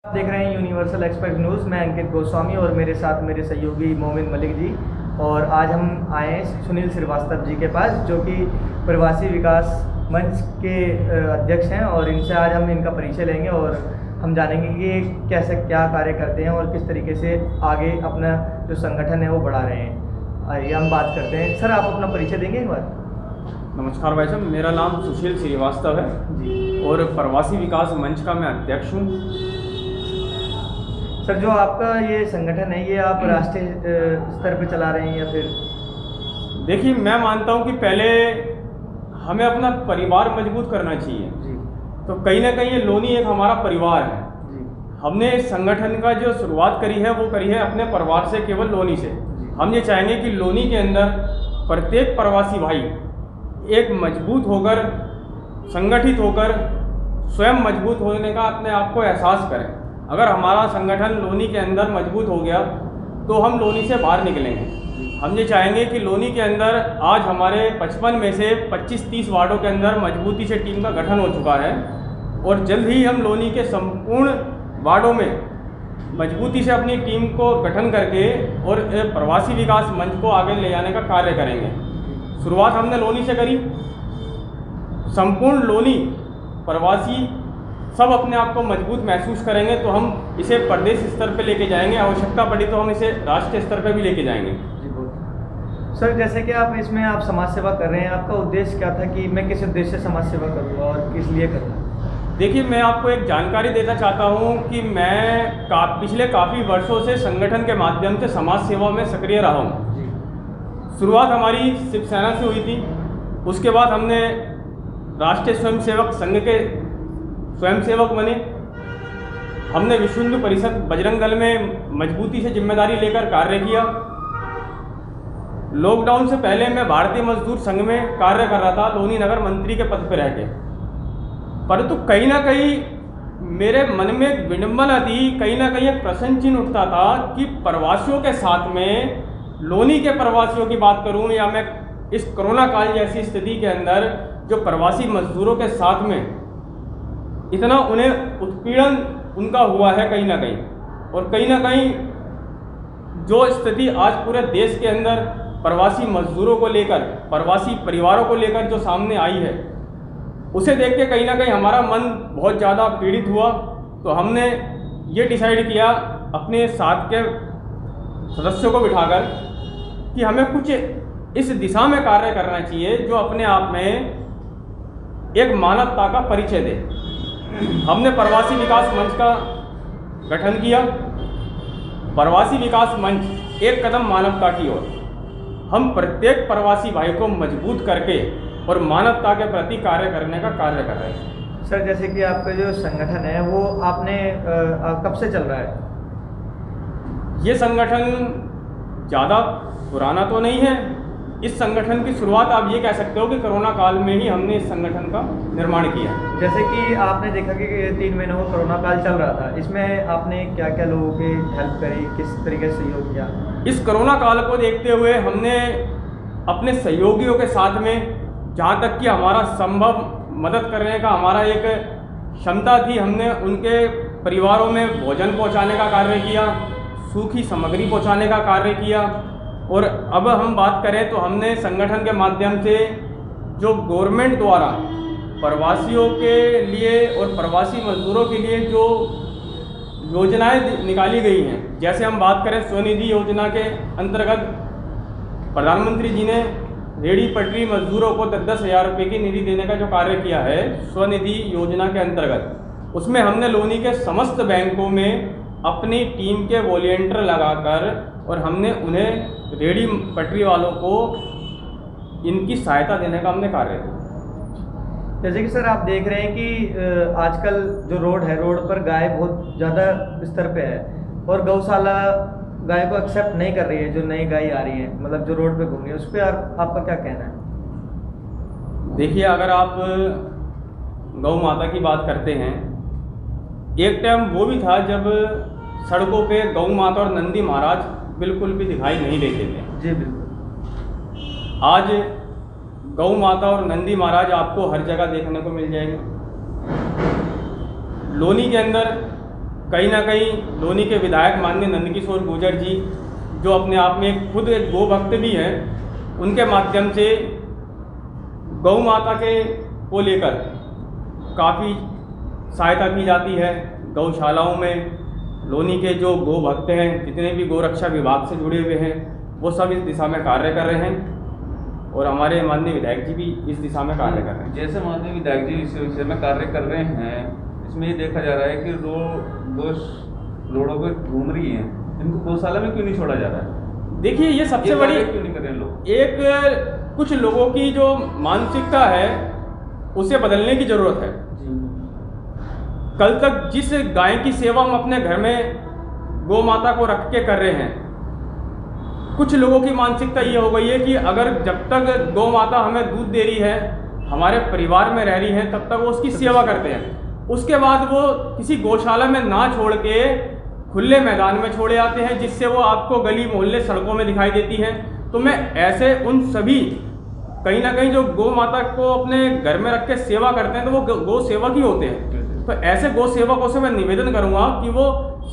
आप देख रहे हैं यूनिवर्सल एक्सप्रेस न्यूज़। मैं अंकित गोस्वामी और मेरे साथ मेरे सहयोगी मोमिन मलिक जी। और आज हम आए हैं सुनील श्रीवास्तव जी के पास, जो कि प्रवासी विकास मंच के अध्यक्ष हैं, और इनसे आज हम इनका परिचय लेंगे और हम जानेंगे कि ये कैसे क्या कार्य करते हैं और किस तरीके से आगे अपना जो संगठन है वो बढ़ा रहे हैं। आइए हम बात करते हैं। सर, आप अपना परिचय देंगे एक बार? नमस्कार भाई साहब, मेरा नाम सुशील श्रीवास्तव है जी। और प्रवासी विकास मंच का मैं अध्यक्ष हूँ। सर, जो आपका ये संगठन है, ये आप राष्ट्रीय स्तर पे चला रहे हैं या फिर? देखिए, मैं मानता हूँ कि पहले हमें अपना परिवार मजबूत करना चाहिए। जी। तो कहीं ना कहीं ये लोनी एक हमारा परिवार है। जी। हमने इस संगठन का जो शुरुआत करी है वो करी है अपने परिवार से, केवल लोनी से। हम ये चाहेंगे कि लोनी के अंदर प्रत्येक प्रवासी भाई एक मजबूत होकर, संगठित होकर, स्वयं मजबूत होने का अपने आप को एहसास करें। अगर हमारा संगठन लोनी के अंदर मजबूत हो गया तो हम लोनी से बाहर निकलेंगे। हम ये चाहेंगे कि लोनी के अंदर आज हमारे 55 में से 25-30 वार्डों के अंदर मजबूती से टीम का गठन हो चुका है और जल्द ही हम लोनी के संपूर्ण वार्डों में मजबूती से अपनी टीम को गठन करके और प्रवासी विकास मंच को आगे ले जाने का कार्य करेंगे। शुरुआत हमने लोनी से करी। संपूर्ण लोनी प्रवासी सब अपने आप को मजबूत महसूस करेंगे तो हम इसे प्रदेश स्तर पर लेके जाएंगे। आवश्यकता पड़ी तो हम इसे राष्ट्रीय स्तर पर भी लेके जाएंगे। जी, बहुत। सर, जैसे कि आप इसमें आप समाज सेवा कर रहे हैं, आपका उद्देश्य क्या था कि मैं किस उद्देश्य से समाज सेवा करूँगा और किस लिए करूँगा? देखिए, मैं आपको एक जानकारी देना चाहता हूँ कि मैं पिछले काफ़ी वर्षों से संगठन के माध्यम से समाज सेवा में सक्रिय रहा हूँ। शुरुआत हमारी शिवसेना से हुई थी। उसके बाद हमने राष्ट्रीय स्वयंसेवक संघ के स्वयंसेवक बने। हमने विश्व हिंदू परिषद बजरंग दल में मजबूती से जिम्मेदारी लेकर कार्य किया। लॉकडाउन से पहले मैं भारतीय मजदूर संघ में कार्य कर रहा था, लोनी नगर मंत्री के पद पर रह के। परंतु कहीं ना कहीं मेरे मन में एक विडंबना थी, कहीं ना कहीं एक प्रश्न चिन्ह उठता था कि प्रवासियों के साथ में, लोनी के प्रवासियों की बात करूं या मैं इस कोरोना काल जैसी स्थिति के अंदर जो प्रवासी मजदूरों के साथ में इतना उन्हें उत्पीड़न उनका हुआ है कहीं ना कहीं, और कहीं ना कहीं जो स्थिति आज पूरे देश के अंदर प्रवासी मजदूरों को लेकर, प्रवासी परिवारों को लेकर जो सामने आई है, उसे देख के कहीं ना कहीं हमारा मन बहुत ज़्यादा पीड़ित हुआ। तो हमने ये डिसाइड किया अपने साथ के सदस्यों को बिठाकर कि हमें कुछ इस दिशा में कार्य करना चाहिए जो अपने आप में एक मानवता का परिचय दे। हमने प्रवासी विकास मंच का गठन किया। प्रवासी विकास मंच एक कदम मानवता की ओर। हम प्रत्येक प्रवासी भाई को मजबूत करके और मानवता के प्रति कार्य करने का कार्य कर रहे हैं। सर, जैसे कि आपका जो संगठन है वो आपने कब से चल रहा है? ये संगठन ज़्यादा पुराना तो नहीं है। इस संगठन की शुरुआत आप ये कह सकते हो कि कोरोना काल में ही हमने इस संगठन का निर्माण किया। जैसे कि आपने देखा कि 3 महीनों का कोरोना काल चल रहा था, इसमें आपने क्या क्या लोगों की हेल्प करी, किस तरीके से सहयोग किया? इस कोरोना काल को देखते हुए हमने अपने सहयोगियों के साथ में, जहाँ तक कि हमारा संभव मदद करने का हमारा एक क्षमता थी, हमने उनके परिवारों में भोजन पहुँचाने का कार्य किया, सूखी सामग्री पहुँचाने का कार्य किया। और अब हम बात करें तो हमने संगठन के माध्यम से जो गवर्नमेंट द्वारा प्रवासियों के लिए और प्रवासी मजदूरों के लिए जो योजनाएं निकाली गई हैं, जैसे हम बात करें स्वनिधि योजना के अंतर्गत प्रधानमंत्री जी ने रेहड़ी पटरी मजदूरों को 10-10 हज़ार रुपये की निधि देने का जो कार्य किया है स्वनिधि योजना के अंतर्गत, उसमें हमने लोनी के समस्त बैंकों में अपनी टीम के वॉलंटियर लगाकर और हमने उन्हें रेहड़ी पटरी वालों को इनकी सहायता देने का हमने कार्य किया। जैसे कि सर, आप देख रहे हैं कि आजकल जो रोड है, रोड पर गाय बहुत ज़्यादा स्तर पे है और गौशाला गाय को एक्सेप्ट नहीं कर रही है। जो नई गाय आ रही है, मतलब जो रोड पे घूम रही है, उस पर आपका क्या कहना है? देखिए, अगर आप गौ माता की बात करते हैं, एक टाइम वो भी था जब सड़कों पे गौ माता और नंदी महाराज बिल्कुल भी दिखाई नहीं देते थे। जी बिल्कुल। आज गौ माता और नंदी महाराज आपको हर जगह देखने को मिल जाएंगे। लोनी के अंदर कहीं ना कहीं लोनी के विधायक माननीय नंदकिशोर गुर्जर जी, जो अपने आप में खुद एक गौ भक्त भी हैं, उनके माध्यम से गौ माता के को लेकर काफ़ी सहायता की जाती है। गौशालाओं में लोनी के जो गौ भक्त हैं, जितने भी गौरक्षा विभाग से जुड़े हुए हैं, वो सब इस दिशा में कार्य कर रहे हैं और हमारे माननीय विधायक जी भी इस दिशा में कार्य कर रहे हैं। जैसे माननीय विधायक जी इस विषय में कार्य कर रहे हैं, इसमें ये देखा जा रहा है कि रोडों पर घूम रही हैं, इनको गौशाला में क्यों नहीं छोड़ा जा रहा है? देखिए, ये सबसे बड़ी क्यों नहीं कर रहे लोग? एक कुछ लोगों की जो मानसिकता है उसे बदलने की ज़रूरत है। कल तक जिस गाय की सेवा हम अपने घर में गौ माता को रख के कर रहे हैं, कुछ लोगों की मानसिकता ये हो गई है कि अगर जब तक गौ माता हमें दूध दे रही है, हमारे परिवार में रह रही है, तब तक वो उसकी सेवा करते हैं। उसके बाद वो किसी गौशाला में ना छोड़ के खुले मैदान में छोड़े आते हैं, जिससे वो आपको गली मोहल्ले सड़कों में दिखाई देती हैं। तो मैं ऐसे उन सभी कहीं ना कहीं जो गौ माता को अपने घर में रख के सेवा करते हैं, तो वो गौ सेवक ही होते हैं। तो ऐसे गौ सेवकों से मैं निवेदन करूंगा कि वो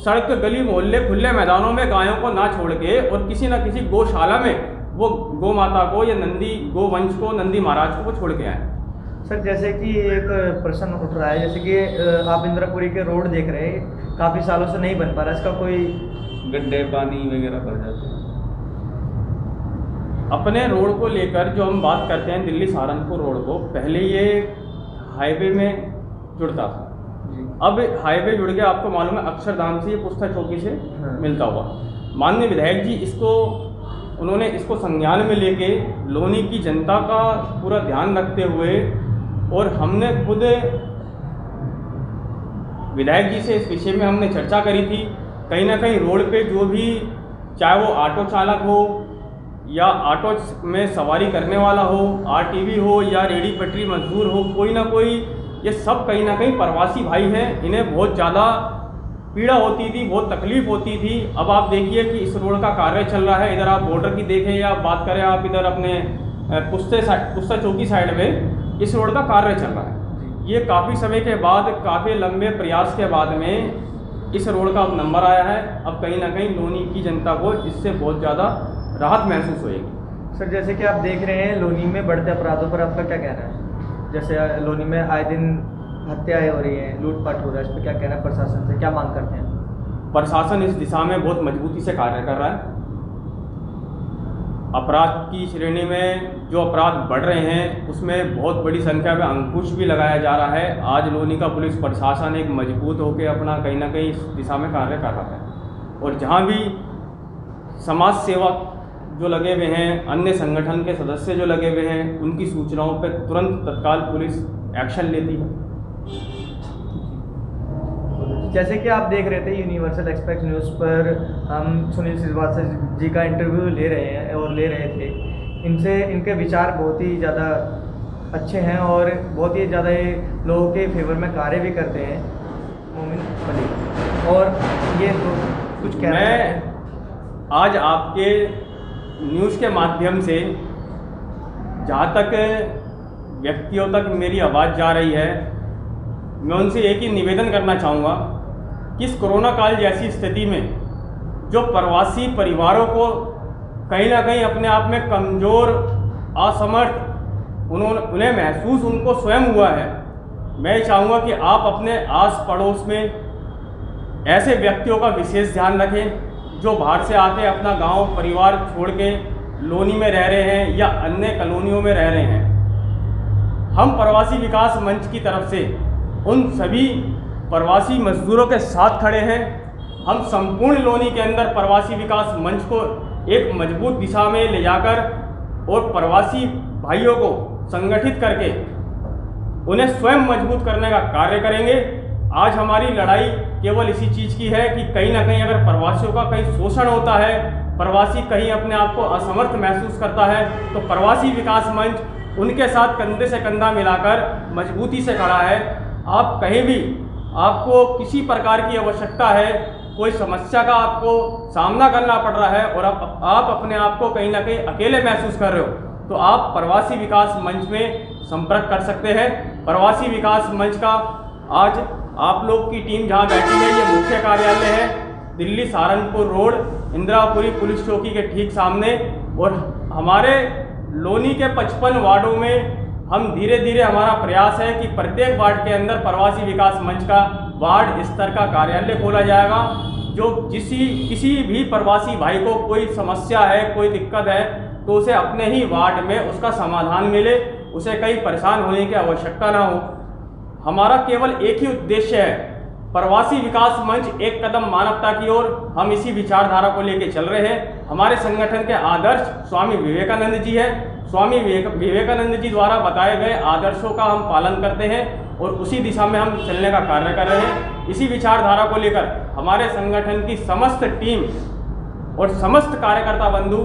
सड़क, गली मोहल्ले, खुले मैदानों में गायों को ना छोड़ के और किसी न किसी गौशाला में वो गौ माता को या नंदी गौ वंश को, नंदी महाराज को वो छोड़ के आए। सर, जैसे कि एक प्रश्न उठ रहा है, जैसे कि आप इंद्रपुरी के रोड देख रहे हैं, काफ़ी सालों से नहीं बन पा रहा, इसका कोई गड्ढे, पानी वगैरह भर जाते हैं। अपने रोड को लेकर जो हम बात करते हैं, दिल्ली सहारनपुर रोड को, पहले ये हाईवे में जुड़ता था। अब हाईवे जुड़ गया, आपको मालूम है, अक्षरधाम से, ये पुस्ता चौकी से मिलता हुआ। माननीय विधायक जी उन्होंने इसको संज्ञान में लेके लोनी की जनता का पूरा ध्यान रखते हुए, और हमने खुद विधायक जी से इस विषय में हमने चर्चा करी थी। कहीं ना कहीं रोड पे जो भी, चाहे वो ऑटो चालक हो या ऑटो में सवारी करने वाला हो, आरटीवी हो या रेहड़ी पटरी मजदूर हो, कोई ना कोई, ये सब कहीं ना कहीं प्रवासी भाई हैं। इन्हें बहुत ज़्यादा पीड़ा होती थी, बहुत तकलीफ होती थी। अब आप देखिए कि इस रोड का कार्य चल रहा है, इधर आप बॉर्डर की देखें या बात करें आप इधर अपने पुस्ता चौकी साइड में, इस रोड का कार्य चल रहा है। ये काफ़ी समय के बाद, काफ़ी लंबे प्रयास के बाद में इस रोड का अब नंबर आया है। अब कहीं ना कहीं लोनी की जनता को इससे बहुत ज़्यादा राहत महसूस होएगी। सर, जैसे कि आप देख रहे हैं लोनी में बढ़ते अपराधों पर आपका क्या कहना है? जैसे लोनी में आए दिन हत्याएं हो रही हैं, लूटपाट हो रहा है, इस पर क्या कहना है प्रशासन से, क्या मांग करते हैं? प्रशासन इस दिशा में बहुत मजबूती से कार्य कर रहा है। अपराध की श्रेणी में जो अपराध बढ़ रहे हैं, उसमें बहुत बड़ी संख्या में अंकुश भी लगाया जा रहा है। आज लोनी का पुलिस प्रशासन एक मजबूत होकर अपना कहीं ना कहीं इस दिशा में कार्य कर रहा है। और जहाँ भी समाज सेवक जो लगे हुए हैं, अन्य संगठन के सदस्य जो लगे हुए हैं, उनकी सूचनाओं पर तुरंत तत्काल पुलिस एक्शन लेती है। जैसे कि आप देख रहे थे यूनिवर्सल एक्सप्रेस न्यूज़ पर हम सुनील श्रीवास्तव जी का इंटरव्यू ले रहे हैं और ले रहे थे। इनके विचार बहुत ही ज़्यादा अच्छे हैं और बहुत ही ज़्यादा ये लोगों के फेवर में कार्य भी करते हैं, मोमिन मलिक। और ये तो कुछ कहना है, आज आपके न्यूज़ के माध्यम से जहाँ तक व्यक्तियों तक मेरी आवाज़ जा रही है, मैं उनसे एक ही निवेदन करना चाहूँगा कि इस कोरोना काल जैसी स्थिति में जो प्रवासी परिवारों को कहीं ना कहीं अपने आप में कमज़ोर, असमर्थ उन्हें महसूस उनको स्वयं हुआ है, मैं चाहूँगा कि आप अपने आस पड़ोस में ऐसे व्यक्तियों का विशेष ध्यान रखें जो बाहर से आके अपना गांव परिवार छोड़ के लोनी में रह रहे हैं या अन्य कॉलोनियों में रह रहे हैं। हम प्रवासी विकास मंच की तरफ से उन सभी प्रवासी मजदूरों के साथ खड़े हैं। हम संपूर्ण लोनी के अंदर प्रवासी विकास मंच को एक मजबूत दिशा में ले जाकर और प्रवासी भाइयों को संगठित करके उन्हें स्वयं मजबूत करने का कार्य करेंगे। आज हमारी लड़ाई केवल इसी चीज़ की है कि कहीं ना कहीं अगर प्रवासियों का कहीं शोषण होता है, प्रवासी कहीं अपने आप को असमर्थ महसूस करता है, तो प्रवासी विकास मंच उनके साथ कंधे से कंधा मिलाकर मजबूती से खड़ा है। आप कहीं भी आपको किसी प्रकार की आवश्यकता है, कोई समस्या का आपको सामना करना पड़ रहा है और आप अपने आप को कहीं ना कहीं अकेले महसूस कर रहे हो, तो आप प्रवासी विकास मंच में संपर्क कर सकते हैं। प्रवासी विकास मंच का आज आप लोग की टीम जहाँ बैठी है, ये मुख्य कार्यालय है दिल्ली सहारनपुर रोड, इंदिरापुरी पुलिस चौकी के ठीक सामने। और हमारे लोनी के 55 वार्डों में हम धीरे धीरे हमारा प्रयास है कि प्रत्येक वार्ड के अंदर प्रवासी विकास मंच का वार्ड स्तर का कार्यालय खोला जाएगा। जो किसी भी प्रवासी भाई को कोई समस्या है, कोई दिक्कत है, तो उसे अपने ही वार्ड में उसका समाधान मिले, उसे कहीं परेशान होने की आवश्यकता ना हो। हमारा केवल एक ही उद्देश्य है, प्रवासी विकास मंच एक कदम मानवता की ओर, हम इसी विचारधारा को लेकर चल रहे हैं। हमारे संगठन के आदर्श स्वामी विवेकानंद जी है। स्वामी विवेकानंद जी द्वारा बताए गए आदर्शों का हम पालन करते हैं और उसी दिशा में हम चलने का कार्य कर रहे हैं। इसी विचारधारा को लेकर हमारे संगठन की समस्त टीम और समस्त कार्यकर्ता बंधु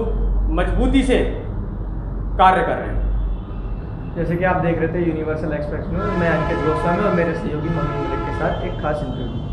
मजबूती से कार्य कर रहे हैं। जैसे कि आप देख रहे थे यूनिवर्सल एक्सप्रेस न्यूज़, मैं अंकित गोस्वामी और मेरे सहयोगी मोमिन मलिक के साथ एक खास इंटरव्यू।